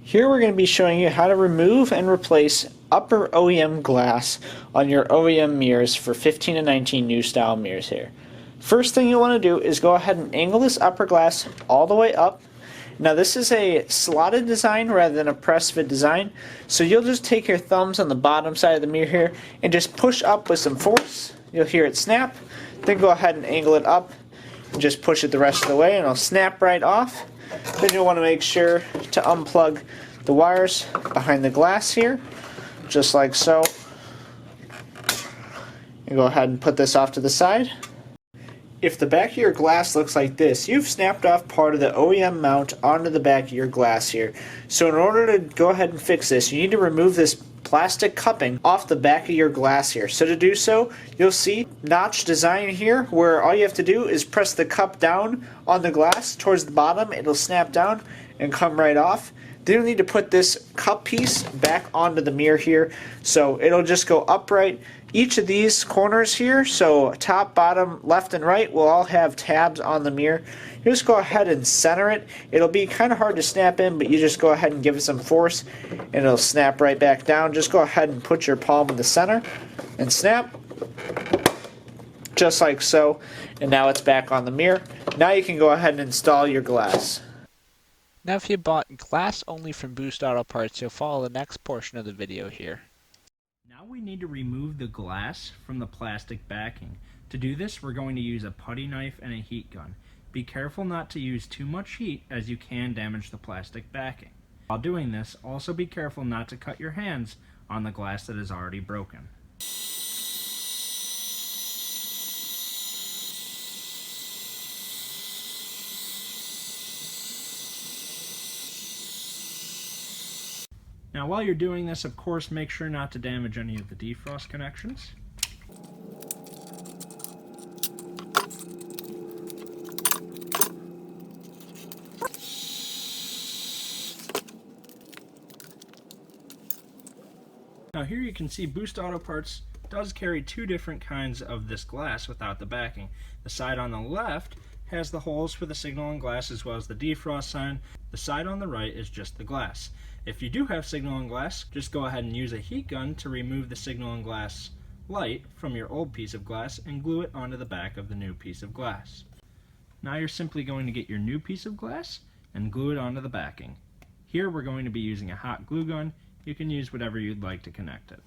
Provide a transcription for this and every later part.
Here we're going to be showing you how to remove and replace upper OEM glass on your OEM mirrors for 15 and 19 new style mirrors here. First thing you want to do is go ahead and angle this upper glass all the way up. Now this is a slotted design rather than a press fit design, so you'll just take your thumbs on the bottom side of the mirror here and just push up with some force. You'll hear it snap, then go ahead and angle it up and just push it the rest of the way and it'll snap right off. Then you'll want to make sure to unplug the wires behind the glass here, just like so. And go ahead and put this off to the side. If the back of your glass looks like this, you've snapped off part of the OEM mount onto the back of your glass here. So in order to go ahead and fix this, you need to remove this plastic cupping off the back of your glass here. So to do so, you'll see notch design here where all you have to do is press the cup down on the glass towards the bottom. It'll snap down and come right off. Then you'll need to put this cup piece back onto the mirror here, so it'll just go upright. Each of these corners here, so top, bottom, left, and right, will all have tabs on the mirror. You just go ahead and center it. It'll be kind of hard to snap in, but you just go ahead and give it some force and it'll snap right back down. Just go ahead and put your palm in the center and snap, just like so. And now it's back on the mirror. Now you can go ahead and install your glass. Now if you bought glass only from Boost Auto Parts, you'll follow the next portion of the video here. Now we need to remove the glass from the plastic backing. To do this, we're going to use a putty knife and a heat gun. Be careful not to use too much heat as you can damage the plastic backing. While doing this, also be careful not to cut your hands on the glass that is already broken. Now while you're doing this, of course, make sure not to damage any of the defrost connections. Now here you can see Boost Auto Parts does carry two different kinds of this glass without the backing. The side on the left has the holes for the signal and glass as well as the defrost sign. The side on the right is just the glass. If you do have signal and glass, just go ahead and use a heat gun to remove the signal and glass light from your old piece of glass and glue it onto the back of the new piece of glass. Now you're simply going to get your new piece of glass and glue it onto the backing. Here we're going to be using a hot glue gun. You can use whatever you'd like to connect it.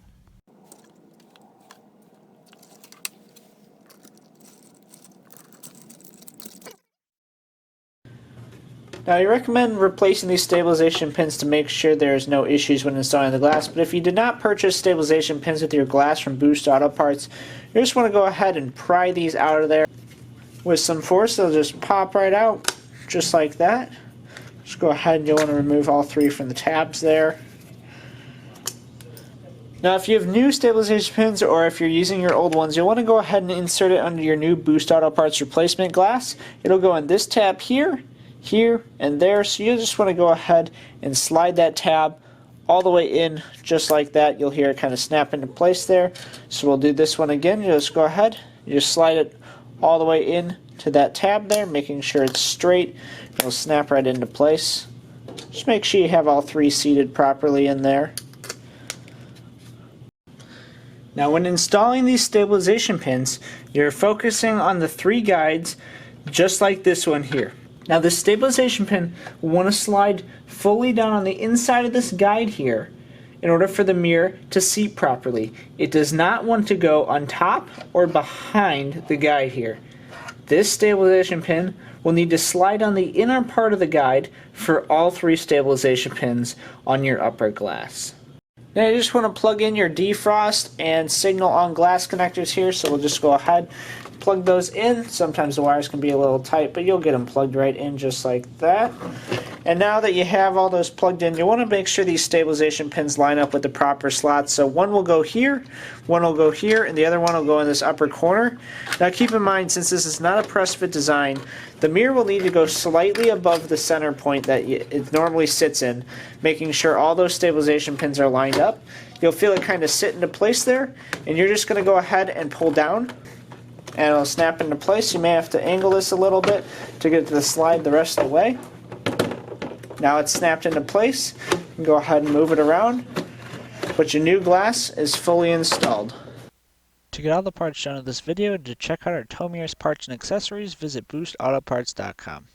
Now I recommend replacing these stabilization pins to make sure there's no issues when installing the glass, but if you did not purchase stabilization pins with your glass from Boost Auto Parts, you just want to go ahead and pry these out of there with some force. They'll just pop right out, just like that. Just go ahead and you'll want to remove all three from the tabs there. Now if you have new stabilization pins or if you're using your old ones, you'll want to go ahead and insert it under your new Boost Auto Parts replacement glass. It'll go in this tab here, here, and there, so you just want to go ahead and slide that tab all the way in just like that. You'll hear it kind of snap into place there. So we'll do this one again. You just go ahead, you just slide it all the way in to that tab there, making sure it's straight. It'll snap right into place. Just make sure you have all three seated properly in there. Now when installing these stabilization pins, you're focusing on the three guides just like this one here. Now this stabilization pin will want to slide fully down on the inside of this guide here in order for the mirror to seat properly. It does not want to go on top or behind the guide here. This stabilization pin will need to slide on the inner part of the guide for all three stabilization pins on your upper glass. Now you just want to plug in your defrost and signal on glass connectors here, so we'll just go ahead, plug those in. Sometimes the wires can be a little tight, but you'll get them plugged right in just like that. And now that you have all those plugged in, you want to make sure these stabilization pins line up with the proper slots. So one will go here, one will go here, and the other one will go in this upper corner. Now keep in mind, since this is not a press fit design, the mirror will need to go slightly above the center point that it normally sits in, making sure all those stabilization pins are lined up. You'll feel it kind of sit into place there, and you're just going to go ahead and pull down, and it'll snap into place. You may have to angle this a little bit to get it to slide the rest of the way. Now it's snapped into place. Go ahead and move it around, but your new glass is fully installed. To get all the parts shown in this video and to check out our tow mirrors, parts, and accessories, visit boostautoparts.com.